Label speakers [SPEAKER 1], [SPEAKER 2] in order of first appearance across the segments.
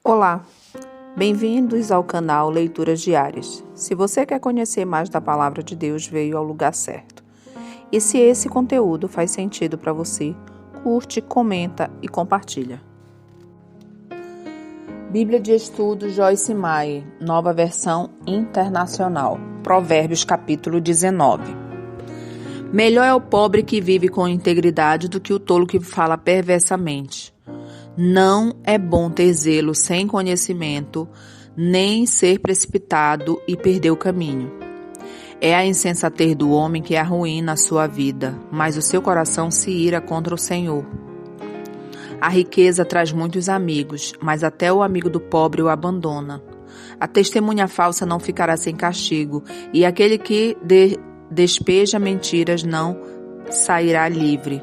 [SPEAKER 1] Olá, bem-vindos ao canal Leituras Diárias. Se você quer conhecer mais da Palavra de Deus, veio ao lugar certo. E se esse conteúdo faz sentido para você, curte, comenta e compartilha. Bíblia de Estudo Joyce Meyer, nova versão internacional. Provérbios capítulo 19. Melhor é o pobre que vive com integridade do que o tolo que fala perversamente. Não é bom ter zelo sem conhecimento, nem ser precipitado e perder o caminho. É a insensatez do homem que arruína a sua vida, mas o seu coração se ira contra o Senhor. A riqueza traz muitos amigos, mas até o amigo do pobre o abandona. A testemunha falsa não ficará sem castigo, e aquele que despeja mentiras não sairá livre.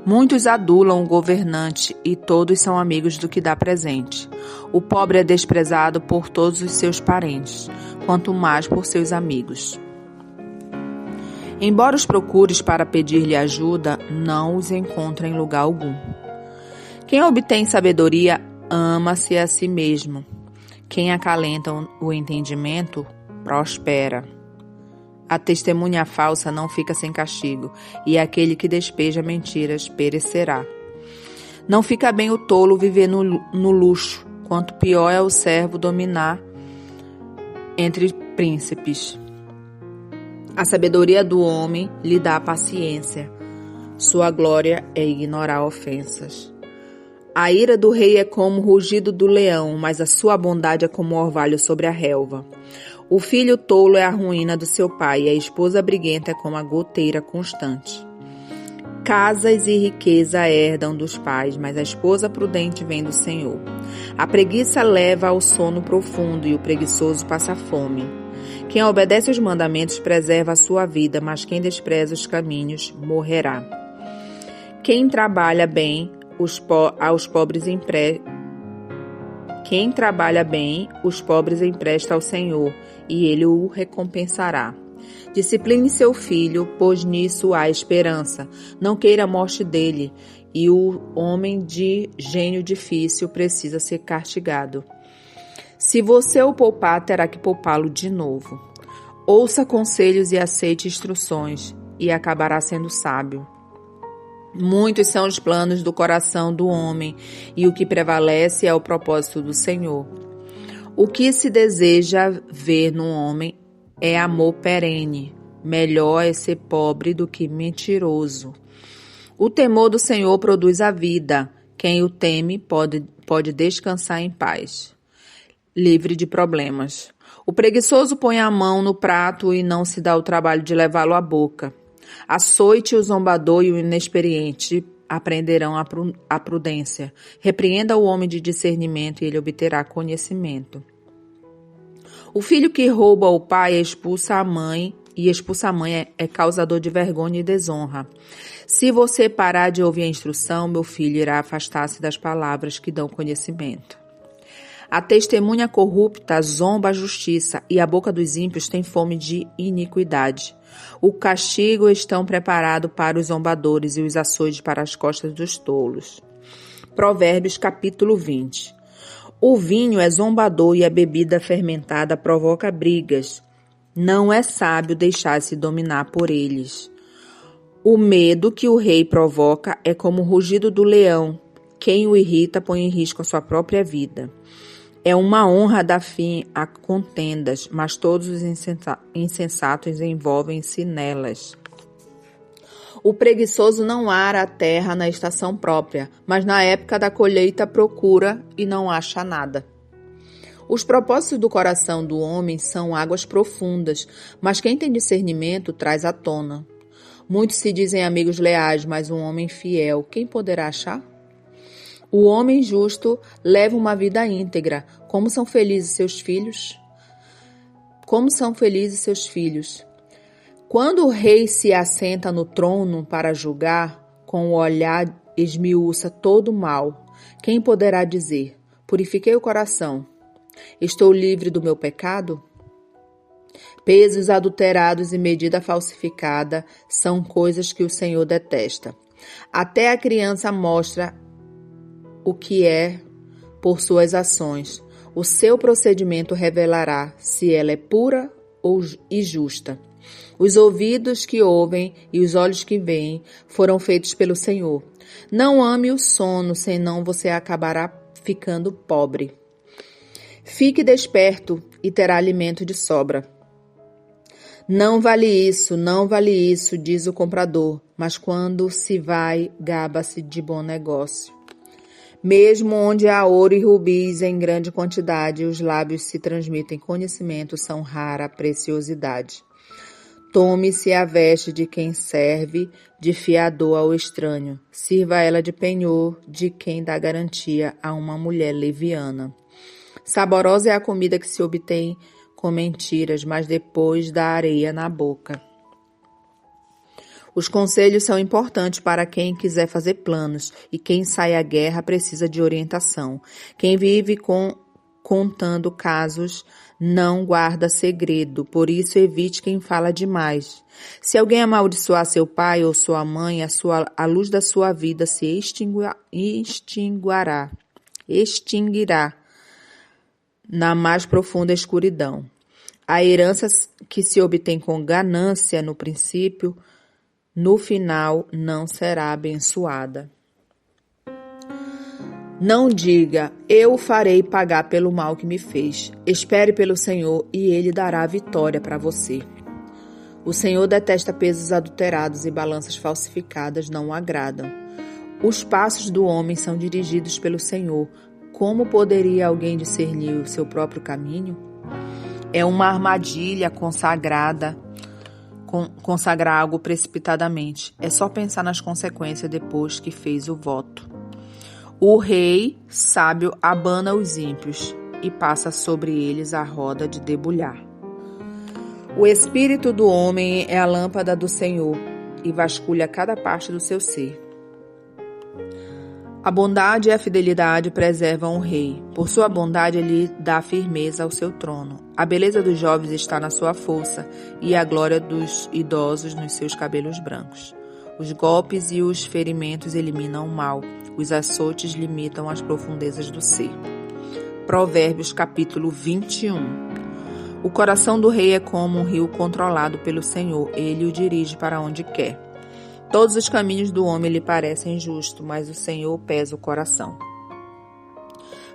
[SPEAKER 1] Muitos adulam o governante e todos são amigos do que dá presente. O pobre é desprezado por todos os seus parentes, quanto mais por seus amigos. Embora os procures para pedir-lhe ajuda, não os encontra em lugar algum. Quem obtém sabedoria ama-se a si mesmo. Quem acalenta o entendimento prospera. A testemunha falsa não fica sem castigo, e aquele que despeja mentiras perecerá. Não fica bem o tolo viver no luxo, quanto pior é o servo dominar entre príncipes. A sabedoria do homem lhe dá paciência. Sua glória é ignorar ofensas. A ira do rei é como o rugido do leão, mas a sua bondade é como o orvalho sobre a relva. O filho tolo é a ruína do seu pai, e a esposa briguenta é como a goteira constante. Casas e riqueza herdam dos pais, mas a esposa prudente vem do Senhor. A preguiça leva ao sono profundo, e o preguiçoso passa fome. Quem obedece aos mandamentos preserva a sua vida, mas quem despreza os caminhos morrerá. Quem trabalha bem, os pobres empresta ao Senhor, e Ele o recompensará. Discipline seu filho, pois nisso há esperança. Não queira a morte dele, e o homem de gênio difícil precisa ser castigado. Se você o poupar, terá que poupá-lo de novo. Ouça conselhos e aceite instruções, e acabará sendo sábio. Muitos são os planos do coração do homem, e o que prevalece é o propósito do Senhor. O que se deseja ver no homem é amor perene. Melhor é ser pobre do que mentiroso. O temor do Senhor produz a vida. Quem o teme pode descansar em paz, livre de problemas. O preguiçoso põe a mão no prato e não se dá o trabalho de levá-lo à boca. Açoite o zombador e o inexperiente aprenderão a prudência. Repreenda o homem de discernimento e ele obterá conhecimento. O filho que rouba o pai expulsa a mãe, e expulsa a mãe é causador de vergonha e desonra. Se você parar de ouvir a instrução, meu filho irá afastar-se das palavras que dão conhecimento. A testemunha corrupta zomba a justiça, e a boca dos ímpios tem fome de iniquidade. O castigo estão preparado para os zombadores e os açoites para as costas dos tolos. Provérbios capítulo 20. O vinho é zombador e a bebida fermentada provoca brigas. Não é sábio deixar-se dominar por eles. O medo que o rei provoca é como o rugido do leão. Quem o irrita põe em risco a sua própria vida. É uma honra dar fim a contendas, mas todos os insensatos envolvem-se nelas. O preguiçoso não ara a terra na estação própria, mas na época da colheita procura e não acha nada. Os propósitos do coração do homem são águas profundas, mas quem tem discernimento traz à tona. Muitos se dizem amigos leais, mas um homem fiel, quem poderá achar? O homem justo leva uma vida íntegra. Como são felizes seus filhos? Como são felizes seus filhos? Quando o rei se assenta no trono para julgar, com o olhar esmiuça todo o mal. Quem poderá dizer, purifiquei o coração, estou livre do meu pecado? Pesos adulterados e medida falsificada são coisas que o Senhor detesta. Até a criança mostra o que é por suas ações. O seu procedimento revelará se ela é pura e justa. Os ouvidos que ouvem e os olhos que veem foram feitos pelo Senhor. Não ame o sono, senão você acabará ficando pobre. Fique desperto e terá alimento de sobra. Não vale isso, diz o comprador, mas quando se vai, gaba-se de bom negócio. Mesmo onde há ouro e rubis em grande quantidade, os lábios se transmitem conhecimento, são rara preciosidade. Tome-se a veste de quem serve de fiador ao estranho. Sirva ela de penhor de quem dá garantia a uma mulher leviana. Saborosa é a comida que se obtém com mentiras, mas depois dá areia na boca. Os conselhos são importantes para quem quiser fazer planos, e quem sai à guerra precisa de orientação. Quem vive contando casos não guarda segredo, por isso evite quem fala demais. Se alguém amaldiçoar seu pai ou sua mãe, a luz da sua vida se extinguirá na mais profunda escuridão. A herança que se obtém com ganância no princípio, no final não será abençoada. Não diga, eu o farei pagar pelo mal que me fez. Espere pelo Senhor e Ele dará a vitória para você. O Senhor detesta pesos adulterados e balanças falsificadas não o agradam. Os passos do homem são dirigidos pelo Senhor. Como poderia alguém discernir o seu próprio caminho? É uma armadilha consagrar algo precipitadamente. É só pensar nas consequências depois que fez o voto. O rei sábio abana os ímpios e passa sobre eles a roda de debulhar. O espírito do homem é a lâmpada do Senhor e vasculha cada parte do seu ser. A bondade e a fidelidade preservam o rei. Por sua bondade, ele dá firmeza ao seu trono. A beleza dos jovens está na sua força e a glória dos idosos nos seus cabelos brancos. Os golpes e os ferimentos eliminam o mal. Os açoites limitam as profundezas do ser. Provérbios capítulo 21. O coração do rei é como um rio controlado pelo Senhor. Ele o dirige para onde quer. Todos os caminhos do homem lhe parecem justos, mas o Senhor pesa o coração.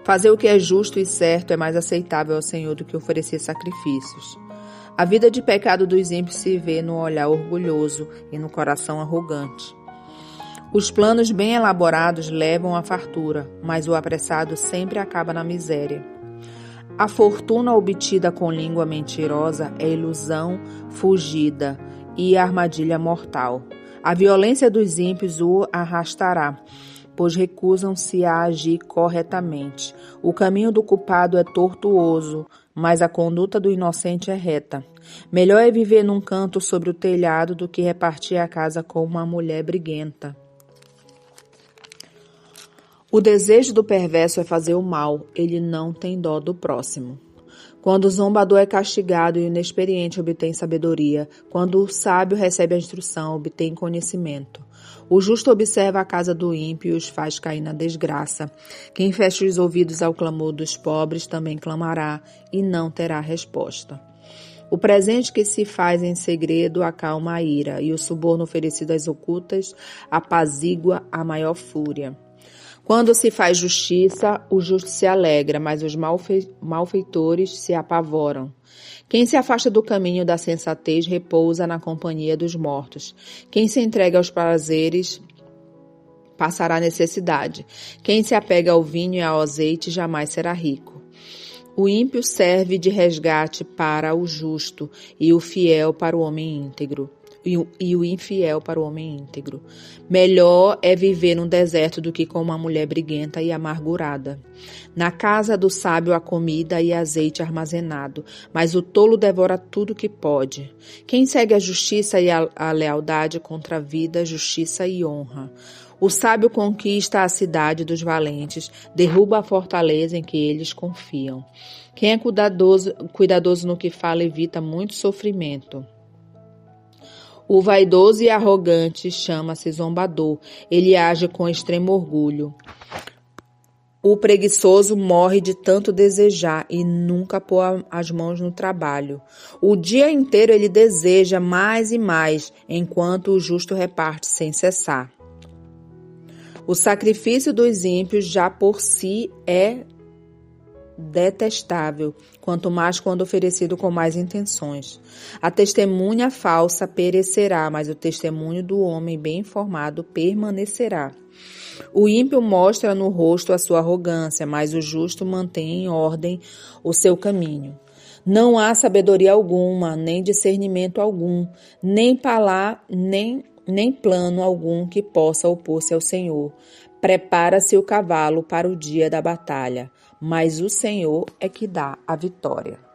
[SPEAKER 1] Fazer o que é justo e certo é mais aceitável ao Senhor do que oferecer sacrifícios. A vida de pecado dos ímpios se vê no olhar orgulhoso e no coração arrogante. Os planos bem elaborados levam à fartura, mas o apressado sempre acaba na miséria. A fortuna obtida com língua mentirosa é ilusão fugida e armadilha mortal. A violência dos ímpios o arrastará, pois recusam-se a agir corretamente. O caminho do culpado é tortuoso, mas a conduta do inocente é reta. Melhor é viver num canto sobre o telhado do que repartir a casa com uma mulher briguenta. O desejo do perverso é fazer o mal, ele não tem dó do próximo. Quando o zombador é castigado e o inexperiente obtém sabedoria, quando o sábio recebe a instrução, obtém conhecimento. O justo observa a casa do ímpio e os faz cair na desgraça. Quem fecha os ouvidos ao clamor dos pobres também clamará e não terá resposta. O presente que se faz em segredo acalma a ira, e o suborno oferecido às ocultas apazigua a maior fúria. Quando se faz justiça, o justo se alegra, mas os malfeitores se apavoram. Quem se afasta do caminho da sensatez repousa na companhia dos mortos. Quem se entrega aos prazeres passará necessidade. Quem se apega ao vinho e ao azeite jamais será rico. O ímpio serve de resgate para o justo e o fiel para o homem íntegro. E o infiel para o homem íntegro. Melhor é viver num deserto do que com uma mulher briguenta e amargurada. Na casa do sábio há comida e azeite armazenado, mas o tolo devora tudo que pode. Quem segue a justiça e a lealdade contra a vida, justiça e honra. O sábio conquista a cidade dos valentes, derruba a fortaleza em que eles confiam. Quem é cuidadoso no que fala evita muito sofrimento. O vaidoso e arrogante chama-se zombador. Ele age com extremo orgulho. O preguiçoso morre de tanto desejar e nunca pôr as mãos no trabalho. O dia inteiro ele deseja mais e mais, enquanto o justo reparte sem cessar. O sacrifício dos ímpios já por si é detestável, quanto mais quando oferecido com mais intenções. A testemunha falsa perecerá, mas o testemunho do homem bem informado permanecerá. O ímpio mostra no rosto a sua arrogância, mas o justo mantém em ordem o seu caminho. Não há sabedoria alguma, nem discernimento algum, nem plano algum que possa opor-se ao Senhor. Prepara-se o cavalo para o dia da batalha, mas o Senhor é que dá a vitória.